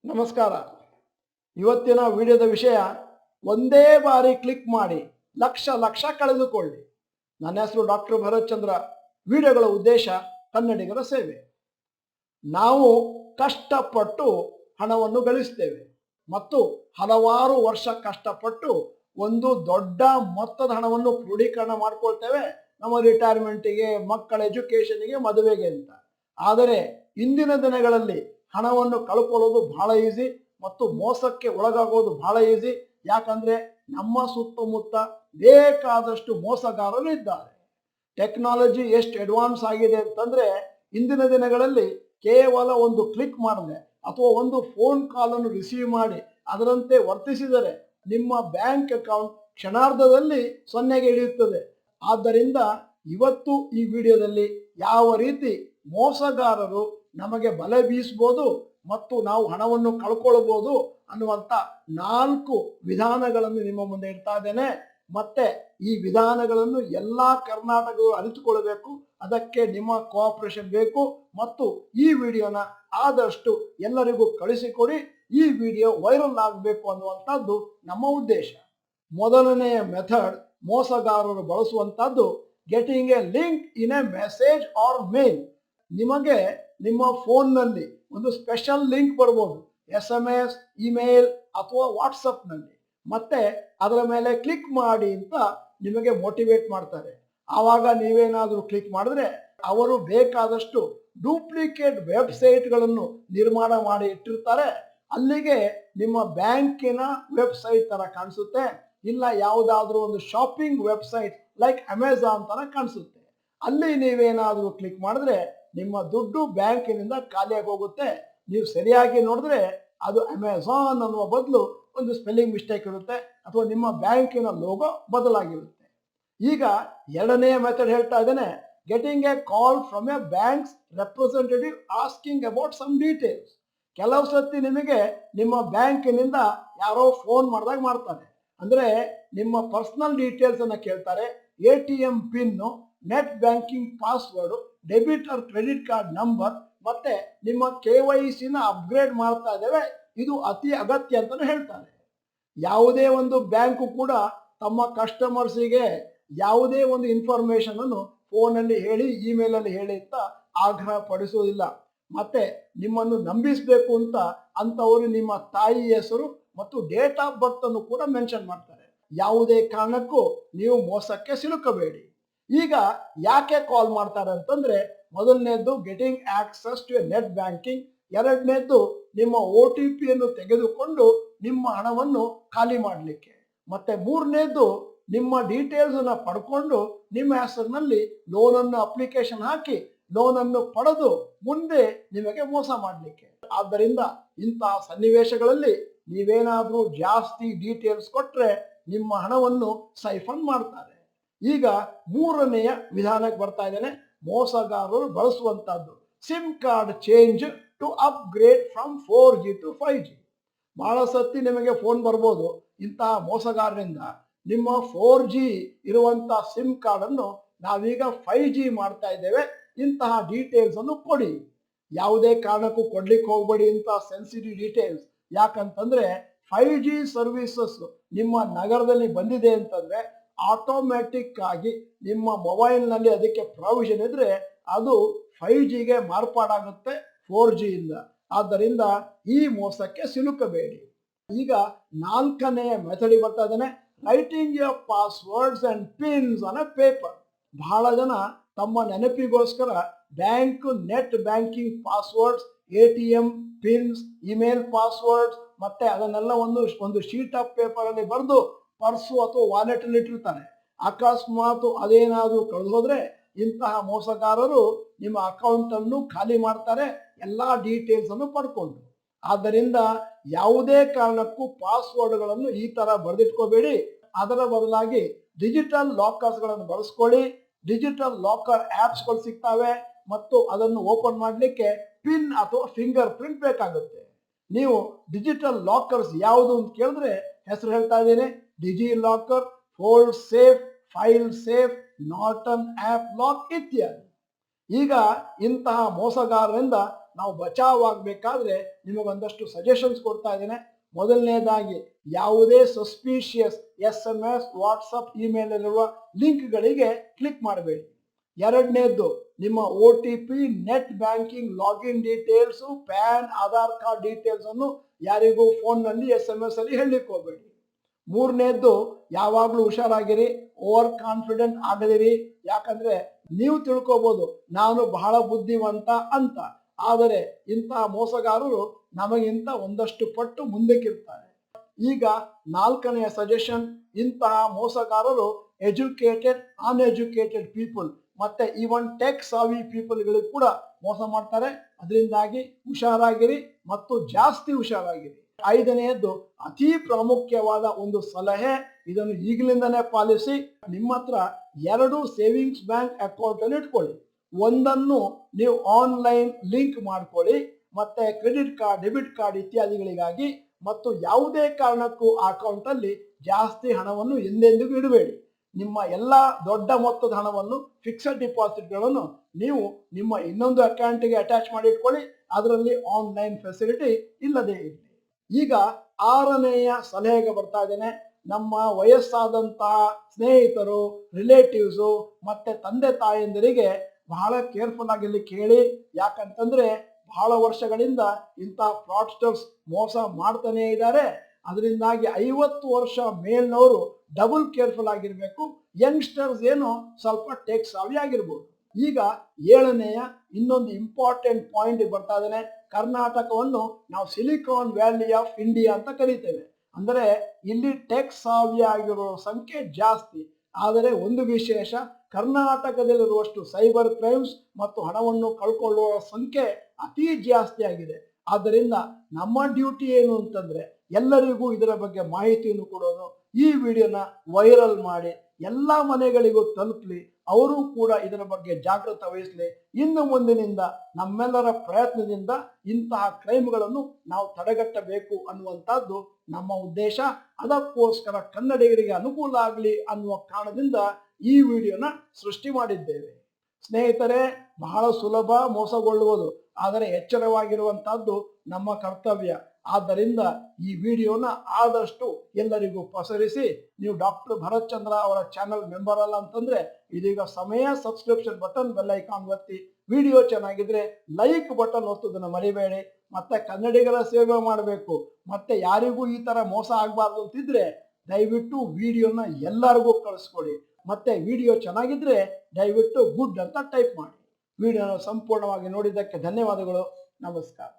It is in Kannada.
ನಮಸ್ಕಾರ. ಇವತ್ತಿನ ವಿಡಿಯೋದ ವಿಷಯ ಒಂದೇ ಬಾರಿ ಕ್ಲಿಕ್ ಮಾಡಿ ಲಕ್ಷ ಲಕ್ಷ ಕಳೆದುಕೊಳ್ಳಿ. ನನ್ನ ಹೆಸರು ಡಾಕ್ಟರ್ ಭರತ್ ಚಂದ್ರ. ವಿಡಿಯೋಗಳ ಉದ್ದೇಶ ಕನ್ನಡಿಗರ ಸೇವೆ. ನಾವು ಕಷ್ಟಪಟ್ಟು ಹಣವನ್ನು ಗಳಿಸ್ತೇವೆ ಮತ್ತು ಹಲವಾರು ವರ್ಷ ಕಷ್ಟಪಟ್ಟು ಒಂದು ದೊಡ್ಡ ಮೊತ್ತದ ಹಣವನ್ನು ಕ್ರೋಢೀಕರಣ ಮಾಡ್ಕೊಳ್ತೇವೆ ನಮ್ಮ ರಿಟೈರ್ಮೆಂಟಿಗೆ, ಮಕ್ಕಳ ಎಜುಕೇಷನ್ಗೆ, ಮದುವೆಗೆ ಅಂತ. ಆದರೆ ಇಂದಿನ ದಿನಗಳಲ್ಲಿ ಹಣವನ್ನು ಕಳ್ಕೊಳ್ಳೋದು ಬಹಳ ಈಸಿ ಮತ್ತು ಮೋಸಕ್ಕೆ ಒಳಗಾಗೋದು ಬಹಳ ಈಸಿ. ಯಾಕಂದ್ರೆ ನಮ್ಮ ಸುತ್ತಮುತ್ತ ಬೇಕಾದಷ್ಟು ಮೋಸಗಾರರು ಇದ್ದಾರೆ. ಟೆಕ್ನಾಲಜಿ ಎಷ್ಟು ಅಡ್ವಾನ್ಸ್ ಆಗಿದೆ ಅಂತಂದ್ರೆ ಇಂದಿನ ದಿನಗಳಲ್ಲಿ ಕೇವಲ ಒಂದು ಕ್ಲಿಕ್ ಮಾಡಿದ್ರೆ ಅಥವಾ ಒಂದು ಫೋನ್ ಕಾಲ್ ಅನ್ನು ರಿಸೀವ್ ಮಾಡಿ ಅದರಂತೆ ವರ್ತಿಸಿದರೆ ನಿಮ್ಮ ಬ್ಯಾಂಕ್ ಅಕೌಂಟ್ ಕ್ಷಣಾರ್ಧದಲ್ಲಿ ಸೊನ್ನೆಗೆ ಇಳಿಯುತ್ತದೆ. ಆದ್ದರಿಂದ ಇವತ್ತು ಈ ವಿಡಿಯೋದಲ್ಲಿ ಯಾವ ರೀತಿ ಮೋಸಗಾರರು ನಮಗೆ ಬಲೆ ಬೀಸಬಹುದು ಮತ್ತು ನಾವು ಹಣವನ್ನು ಕಳ್ಕೊಳ್ಬಹುದು ಅನ್ನುವಂಥ 4 ವಿಧಾನಗಳನ್ನು ನಿಮ್ಮ ಮುಂದೆ ಇಡ್ತಾ ಇದ್ದೇನೆ. ಮತ್ತೆ ಈ ವಿಧಾನಗಳನ್ನು ಎಲ್ಲ ಕರ್ನಾಟಕಗಳು ಅರಿತುಕೊಳ್ಳಬೇಕು. ಅದಕ್ಕೆ ನಿಮ್ಮ ಕೋಆಪರೇಷನ್ ಬೇಕು ಮತ್ತು ಈ ವಿಡಿಯೋನ ಆದಷ್ಟು ಎಲ್ಲರಿಗೂ ಕಳಿಸಿಕೊಡಿ. ಈ ವಿಡಿಯೋ ವೈರಲ್ ಆಗಬೇಕು ಅನ್ನುವಂಥದ್ದು ನಮ್ಮ ಉದ್ದೇಶ. ಮೊದಲನೆಯ ಮೆಥಡ್ ಮೋಸಗಾರರು ಬಳಸುವಂಥದ್ದು getting a link in a message or mail. ನಿಮಗೆ ನಿಮ್ಮ ಫೋನ್ನಲ್ಲಿ ಒಂದು ಸ್ಪೆಷಲ್ ಲಿಂಕ್ ಬರ್ಬೋದು, SMS, ಇಮೇಲ್ ಅಥವಾ ವಾಟ್ಸಪ್ನಲ್ಲಿ. ಮತ್ತೆ ಅದರ ಮೇಲೆ ಕ್ಲಿಕ್ ಮಾಡಿ ಅಂತ ನಿಮಗೆ ಮೋಟಿವೇಟ್ ಮಾಡ್ತಾರೆ. ಆವಾಗ ನೀವೇನಾದರೂ ಕ್ಲಿಕ್ ಮಾಡಿದ್ರೆ ಅವರು ಬೇಕಾದಷ್ಟು ಡೂಪ್ಲಿಕೇಟ್ ವೆಬ್ಸೈಟ್ಗಳನ್ನು ನಿರ್ಮಾಣ ಮಾಡಿ ಇಟ್ಟಿರ್ತಾರೆ. ಅಲ್ಲಿಗೆ ನಿಮ್ಮ ಬ್ಯಾಂಕಿನ ವೆಬ್ಸೈಟ್ ತರ ಕಾಣಿಸುತ್ತೆ, ಇಲ್ಲ ಯಾವುದಾದ್ರೂ ಒಂದು ಶಾಪಿಂಗ್ ವೆಬ್ಸೈಟ್ ಲೈಕ್ ಅಮೆಜಾನ್ ತರ ಕಾಣಿಸುತ್ತೆ. ಅಲ್ಲಿ ನೀವೇನಾದರೂ ಕ್ಲಿಕ್ ಮಾಡಿದ್ರೆ ನಿಮ್ಮ ದುಡ್ಡು ಬ್ಯಾಂಕಿನಿಂದ ಖಾಲಿಯಾಗಿ ಹೋಗುತ್ತೆ. ನೀವು ಸರಿಯಾಗಿ ನೋಡಿದ್ರೆ ಅದು ಅಮೆಜಾನ್ ಅನ್ನುವ ಬದಲು ಒಂದು ಸ್ಪೆಲ್ಲಿಂಗ್ ಮಿಸ್ಟೇಕ್ ಇರುತ್ತೆ ಅಥವಾ ನಿಮ್ಮ ಬ್ಯಾಂಕಿನ ಲೋಗೋ ಬದಲಾಗಿರುತ್ತೆ. ಈಗ ಎರಡನೆಯ ಮೆಥಡ್ ಹೇಳ್ತಾ ಇದ್ದೇನೆ, getting a call from a bank's representative asking about some details. ಕೆಲವು ಸತಿ ನಿಮಗೆ ನಿಮ್ಮ ಬ್ಯಾಂಕಿನಿಂದ ಯಾರೋ ಫೋನ್ ಮಾಡಿದಾಗ ಮಾಡ್ತಾರೆ. ಅಂದ್ರೆ ನಿಮ್ಮ ಪರ್ಸನಲ್ ಡೀಟೇಲ್ಸ್ ಅನ್ನ ಕೇಳ್ತಾರೆ. ATM pin, net banking password, debit R credit card number, ಮತ್ತೆ ನಿಮ್ಮ KYC ನ ಅಪ್ಗ್ರೇಡ್ ಮಾಡ್ತಾ ಇದ್ದೇವೆ, ಇದು ಅತಿ ಅಗತ್ಯ ಅಂತಾನು ಹೇಳ್ತಾರೆ. ಯಾವುದೇ ಒಂದು ಬ್ಯಾಂಕು ಕೂಡ ತಮ್ಮ ಕಸ್ಟಮರ್ಸಿಗೆ ಯಾವುದೇ ಒಂದು ಇನ್ಫಾರ್ಮೇಶನ್ ಅನ್ನು ಫೋನಲ್ಲಿ ಹೇಳಿ, ಇಮೇಲ್ ಅಲ್ಲಿ ಹೇಳಿ ಅಂತ ಆಗ್ರಹ ಪಡಿಸುವುದಿಲ್ಲ. ಮತ್ತೆ ನಿಮ್ಮನ್ನು ನಂಬಿಸಬೇಕು ಅಂತ ಅಂತವರು ನಿಮ್ಮ ತಾಯಿ ಹೆಸರು ಮತ್ತು ಡೇಟ್ ಆಫ್ ಬರ್ತ್ ಅನ್ನು ಕೂಡ ಮೆನ್ಷನ್ ಮಾಡ್ತಾರೆ. ಯಾವುದೇ ಕಾರಣಕ್ಕೂ ನೀವು ಮೋಸಕ್ಕೆ ಸಿಲುಕಬೇಡಿ. ಈಗ ಯಾಕೆ ಕಾಲ್ ಮಾಡ್ತಾರೆ ಅಂತಂದ್ರೆ, ಮೊದಲನೇದ್ದು getting access to a net banking, ಎರಡನೇದ್ದು ನಿಮ್ಮ OTP ಅನ್ನು ತೆಗೆದುಕೊಂಡು ನಿಮ್ಮ ಹಣವನ್ನು ಖಾಲಿ ಮಾಡಲಿಕ್ಕೆ, ಮತ್ತೆ ಮೂರನೇದ್ದು ನಿಮ್ಮ ಡೀಟೇಲ್ಸ್ ಅನ್ನ ಪಡ್ಕೊಂಡು ನಿಮ್ಮ ಹೆಸರಿನಲ್ಲಿ ಲೋನ್ ಅನ್ನು ಅಪ್ಲಿಕೇಶನ್ ಹಾಕಿ ಲೋನ್ ಅನ್ನು ಪಡೆದು ಮುಂದೆ ನಿಮಗೆ ಮೋಸ ಮಾಡಲಿಕ್ಕೆ. ಆದ್ದರಿಂದ ಇಂತಹ ಸನ್ನಿವೇಶಗಳಲ್ಲಿ ನೀವೇನಾದ್ರೂ ಜಾಸ್ತಿ ಡೀಟೇಲ್ಸ್ ಕೊಟ್ರೆ ನಿಮ್ಮ ಹಣವನ್ನು ಸೈಫನ್ ಮಾಡ್ತಾರೆ. ಈಗ ಮೂರನೆಯ ವಿಧಾನಕ್ಕೆ ಬರ್ತಾ ಇದ್ದೇನೆ, ಮೋಸಗಾರರು ಬಳಸುವಂತಹದ್ದು sim card change to upgrade from 4G to 5G. ಬಹಳ ಸತಿ ನಿಮಗೆ ಫೋನ್ ಬರ್ಬೋದು ಇಂತಹ ಮೋಸಗಾರರಿಂದ, ನಿಮ್ಮ 4G ಇರುವಂತಹ ಸಿಮ್ ಕಾರ್ಡ್ ಅನ್ನು ನಾವೀಗ 5G ಮಾಡ್ತಾ ಇದ್ದೇವೆ, ಇಂತಹ ಡೀಟೇಲ್ಸ್ ಅನ್ನು ಕೊಡಿ. ಯಾವುದೇ ಕಾರಣಕ್ಕೂ ಕೊಡ್ಲಿಕ್ಕೆ ಹೋಗ್ಬೇಡಿ ಇಂತಹ ಸೆನ್ಸಿಟಿವ್ ಡೀಟೇಲ್ಸ್. ಯಾಕಂತಂದ್ರೆ 5G ಸರ್ವಿಸಸ್ ನಿಮ್ಮ ನಗರದಲ್ಲಿ ಬಂದಿದೆ ಅಂತಂದ್ರೆ ಆಟೋಮ್ಯಾಟಿಕ್ ಆಗಿ ನಿಮ್ಮ ಮೊಬೈಲ್ನಲ್ಲಿ ಅದಕ್ಕೆ ಪ್ರಾವಿಷನ್ ಇದ್ರೆ ಅದು 5Gಗೆ ಮಾರ್ಪಾಡಾಗುತ್ತೆ 4G ಇಂದ. ಆದ್ದರಿಂದ ಈ ಮೋಸಕ್ಕೆ ಸಿಲುಕಬೇಡಿ. ಈಗ ನಾಲ್ಕನೆಯ ಮೆಥಡ್ ಬರ್ತಾ ಇದ್ದಾನೆ, writing your passwords and pins on a paper. ಬಹಳ ಜನ ತಮ್ಮ ನೆನಪಿಗೋಸ್ಕರ bank net banking passwords, ATM pins, email passwords ಮತ್ತೆ ಅದನ್ನೆಲ್ಲ ಒಂದು ಶೀಟ್ ಆಫ್ ಪೇಪರ್ ಅಲ್ಲಿ ಬರೆದು ಪರ್ಸು ಅಥವಾ ವಾಲೆಟ್ ಅಲ್ಲಿ ಇಟ್ಟಿರ್ತಾರೆ. ಅಕಸ್ಮಾತ್ ಅದೇನಾದ್ರೂ ಕಳೆದು ಹೋದ್ರೆ ಇಂತಹ ಮೋಸಗಾರರು ನಿಮ್ಮ ಅಕೌಂಟ್ ಅನ್ನು ಖಾಲಿ ಮಾಡ್ತಾರೆ, ಎಲ್ಲಾ ಡೀಟೇಲ್ಸ್ ಅನ್ನು ಪಡ್ಕೊಂಡು. ಆದ್ದರಿಂದ ಯಾವುದೇ ಕಾರಣಕ್ಕೂ ಪಾಸ್ವರ್ಡ್ಗಳನ್ನು ಈ ತರ ಬರೆದಿಟ್ಕೋಬೇಡಿ. ಅದರ ಬದಲಾಗಿ ಡಿಜಿಟಲ್ ಲಾಕರ್ಸ್ ಗಳನ್ನು ಬಳಸ್ಕೊಳ್ಳಿ. ಡಿಜಿಟಲ್ ಲಾಕರ್ ಆಪ್ಸ್ ಗಳು ಸಿಗ್ತವೆ ಮತ್ತು ಅದನ್ನು ಓಪನ್ ಮಾಡಲಿಕ್ಕೆ ಪಿನ್ ಅಥವಾ ಫಿಂಗರ್ ಪ್ರಿಂಟ್ ಬೇಕಾಗುತ್ತೆ. ನೀವು ಡಿಜಿಟಲ್ ಲಾಕರ್ಸ್ ಯಾವುದು ಅಂತ ಕೇಳಿದ್ರೆ ಹೆಸರು ಹೇಳ್ತಾ ಇದ್ದೇನೆ, DigiLocker, fold safe, file safe, Norton app lock ಇತ್ಯಾದಿ. ಈಗ ಇಂತಹ ಮೋಸಗಾರರಿಂದ ನಾವು ಬಚಾವಾಗಬೇಕಾದ್ರೆ ನಿಮಗೊಂದಷ್ಟು ಸಜೆಷನ್ಸ್ ಕೊಡ್ತಾ ಇದ್ದೇನೆ. ಮೊದಲನೇದಾಗಿ ಯಾವುದೇ ಸಸ್ಪಿಷಿಯಸ್ SMS, ವಾಟ್ಸಪ್, ಇಮೇಲ್ ಇರುವ ಲಿಂಕ್ಗಳಿಗೆ ಕ್ಲಿಕ್ ಮಾಡಬೇಡಿ. ಎರಡನೇದ್ದು ನಿಮ್ಮ OTP, net banking login details, PAN, Aadhaar card details ಅನ್ನು ಯಾರಿಗೂ ಫೋನ್ನಲ್ಲಿ SMS ಅಲ್ಲಿ ಹೇಳಲಿಕ್ಕೆ ಹೋಗಬೇಡಿ. ಮೂರನೇದ್ದು ಯಾವಾಗಲೂ ಹುಷಾರಾಗಿರಿ, ಓವರ್ ಕಾನ್ಫಿಡೆಂಟ್ ಆಗದಿರಿ. ಯಾಕಂದ್ರೆ ನೀವು ತಿಳ್ಕೋಬಹುದು ನಾನು ಬಹಳ ಬುದ್ಧಿವಂತ ಅಂತ, ಆದರೆ ಇಂತಹ ಮೋಸಗಾರರು ನಮಗಿಂತ ಒಂದಷ್ಟು ಪಟ್ಟು ಮುಂದಕ್ಕಿರ್ತಾರೆ. ಈಗ ನಾಲ್ಕನೆಯ ಸಜೆಷನ್, ಇಂತಹ ಮೋಸಗಾರರು ಎಜುಕೇಟೆಡ್, ಅನ್ಎಜುಕೇಟೆಡ್ ಪೀಪಲ್ ಮತ್ತೆ ಈವನ್ ಟೆಕ್ ಸಾವಿ ಪೀಪಲ್ಗಳಿಗೆ ಕೂಡ ಮೋಸ ಮಾಡ್ತಾರೆ. ಅದರಿಂದಾಗಿ ಹುಷಾರಾಗಿರಿ ಮತ್ತು ಜಾಸ್ತಿ ಹುಷಾರಾಗಿರಿ. ಐದನೆಯದ್ದು ಅತಿ ಪ್ರಾಮುಖ್ಯವಾದ ಒಂದು ಸಲಹೆ, ಇದನ್ನು ಈಗಲಿಂದನೇ ಪಾಲಿಸಿ. ನಿಮ್ಮ ಹತ್ರ 2 ಸೇವಿಂಗ್ಸ್ ಬ್ಯಾಂಕ್ ಅಕೌಂಟ್ ಅನ್ನು ಇಟ್ಕೊಳ್ಳಿ. ಒಂದನ್ನು ನೀವು ಆನ್ಲೈನ್ ಲಿಂಕ್ ಮಾಡ್ಕೊಳ್ಳಿ, ಮತ್ತೆ ಕ್ರೆಡಿಟ್ ಕಾರ್ಡ್, ಡೆಬಿಟ್ ಕಾರ್ಡ್ ಇತ್ಯಾದಿಗಳಿಗಾಗಿ. ಮತ್ತು ಯಾವುದೇ ಕಾರಣಕ್ಕೂ ಆ ಅಕೌಂಟ್ ಅಲ್ಲಿ ಜಾಸ್ತಿ ಹಣವನ್ನು ಎಂದೆಂದಿಗೂ ಇಡಬೇಡಿ. ನಿಮ್ಮ ಎಲ್ಲ ದೊಡ್ಡ ಮೊತ್ತದ ಹಣವನ್ನು, ಫಿಕ್ಸೆಡ್ ಡಿಪಾಸಿಟ್ಗಳನ್ನು ನೀವು ನಿಮ್ಮ ಇನ್ನೊಂದು ಅಕೌಂಟಿಗೆ ಅಟ್ಯಾಚ್ ಮಾಡಿ ಇಟ್ಕೊಳ್ಳಿ. ಅದರಲ್ಲಿ ಆನ್ಲೈನ್ ಫೆಸಿಲಿಟಿ ಇಲ್ಲದೇ ಇರಲಿ. ಈಗ ಆರನೆಯ ಸಲಹೆಗೆ ಬರ್ತಾ ಇದ್ದೇನೆ. ನಮ್ಮ ವಯಸ್ಸಾದಂತಹ ಸ್ನೇಹಿತರು, ರಿಲೇಟಿವ್ಸು ಮತ್ತೆ ತಂದೆ ತಾಯಂದಿರಿಗೆ ಬಹಳ ಕೇರ್ಫುಲ್ ಆಗಿರ್ಲಿಕ್ಕೆ ಹೇಳಿ. ಯಾಕಂತಂದ್ರೆ ಬಹಳ ವರ್ಷಗಳಿಂದ ಇಂತಹ ಫ್ರಾಡ್ಸ್ಟರ್ಸ್ ಮೋಸ ಮಾಡ್ತಾನೆ ಇದ್ದಾರೆ. ಅದರಿಂದಾಗಿ 50 ವರ್ಷ ಮೇಲ್ನವರು ಡಬಲ್ ಕೇರ್ಫುಲ್ ಆಗಿರ್ಬೇಕು. ಯಂಗ್ಸ್ಟರ್ಸ್ ಏನೋ ಸ್ವಲ್ಪ ಟೆಕ್ ಸಾವಿ ಆಗಿರ್ಬೋದು. ಈಗ ಏಳನೆಯ ಇನ್ನೊಂದು ಇಂಪಾರ್ಟೆಂಟ್ ಪಾಯಿಂಟ್ ಬರ್ತಾ ಇದ್ದೇನೆ. ಕರ್ನಾಟಕವನ್ನು ನಾವು ಸಿಲಿಕಾನ್ ವ್ಯಾಲಿ ಆಫ್ ಇಂಡಿಯಾ ಅಂತ ಕರೀತೇವೆ. ಅಂದರೆ ಇಲ್ಲಿ ಟೆಕ್ ಸಾವಿ ಆಗಿರೋ ಸಂಖ್ಯೆ ಜಾಸ್ತಿ. ಆದರೆ ಒಂದು ವಿಶೇಷ, ಕರ್ನಾಟಕದಲ್ಲಿರುವಷ್ಟು ಸೈಬರ್ ಕ್ರೈಮ್ಸ್ ಮತ್ತು ಹಣವನ್ನು ಕಳ್ಕೊಳ್ಳುವ ಸಂಖ್ಯೆ ಅತಿ ಜಾಸ್ತಿ ಆಗಿದೆ. ಆದ್ದರಿಂದ ನಮ್ಮ ಡ್ಯೂಟಿ ಏನು ಅಂತಂದ್ರೆ ಎಲ್ಲರಿಗೂ ಇದರ ಬಗ್ಗೆ ಮಾಹಿತಿಯನ್ನು ಕೊಡೋದು. ಈ ವಿಡಿಯೋನ ವೈರಲ್ ಮಾಡಿ ಎಲ್ಲ ಮನೆಗಳಿಗೂ ತಲುಪಲಿ, ಅವರು ಕೂಡ ಇದರ ಬಗ್ಗೆ ಜಾಗೃತಿ ವಹಿಸಲಿ. ಇನ್ನು ಮುಂದಿನಿಂದ ನಮ್ಮೆಲ್ಲರ ಪ್ರಯತ್ನದಿಂದ ಇಂತಹ ಕ್ರೈಮ್ಗಳನ್ನು ನಾವು ತಡೆಗಟ್ಟಬೇಕು ಅನ್ನುವಂಥದ್ದು ನಮ್ಮ ಉದ್ದೇಶ. ಅದಕ್ಕೋಸ್ಕರ ಕನ್ನಡಿಗರಿಗೆ ಅನುಕೂಲ ಆಗಲಿ ಅನ್ನುವ ಕಾರಣದಿಂದ ಈ ವಿಡಿಯೋನ ಸೃಷ್ಟಿ ಮಾಡಿದ್ದೇವೆ. ಸ್ನೇಹಿತರೆ, ಬಹಳ ಸುಲಭ ಮೋಸಗೊಳ್ಳುವುದು, ಆದರೆ ಎಚ್ಚರವಾಗಿರುವಂತಹದ್ದು ನಮ್ಮ ಕರ್ತವ್ಯ. ಆದ್ದರಿಂದ ಈ ವಿಡಿಯೋನ ಆದಷ್ಟು ಎಲ್ಲರಿಗೂ ಪಸರಿಸಿ. ನೀವು ಡಾಕ್ಟರ್ ಭರತ್ ಚಂದ್ರ ಅವರ ಚಾನಲ್ ಮೆಂಬರ್ ಅಲ್ಲ ಅಂತಂದ್ರೆ ಇದೀಗ ಸಮಯ, ಸಬ್ಸ್ಕ್ರಿಪ್ಷನ್ ಬಟನ್, ಬೆಲ್ ಐಕಾನ್ ಒತ್ತಿ. ವಿಡಿಯೋ ಚೆನ್ನಾಗಿದ್ರೆ ಲೈಕ್ ಬಟನ್ ಒತ್ತೋದನ್ನು ಮರಿಬೇಡಿ. ಮತ್ತೆ ಕನ್ನಡಿಗರ ಸೇವೆ ಮಾಡಬೇಕು, ಮತ್ತೆ ಯಾರಿಗೂ ಈ ತರ ಮೋಸ ಆಗಬಾರ್ದು ಅಂತಿದ್ರೆ ದಯವಿಟ್ಟು ವಿಡಿಯೋನ ಎಲ್ಲರಿಗೂ ಕಳಿಸ್ಕೊಡಿ. ಮತ್ತೆ ವಿಡಿಯೋ ಚೆನ್ನಾಗಿದ್ರೆ ದಯವಿಟ್ಟು ಗುಡ್ ಅಂತ ಟೈಪ್ ಮಾಡಿ. ವಿಡಿಯೋನ ಸಂಪೂರ್ಣವಾಗಿ ನೋಡಿದ್ದಕ್ಕೆ ಧನ್ಯವಾದಗಳು. ನಮಸ್ಕಾರ.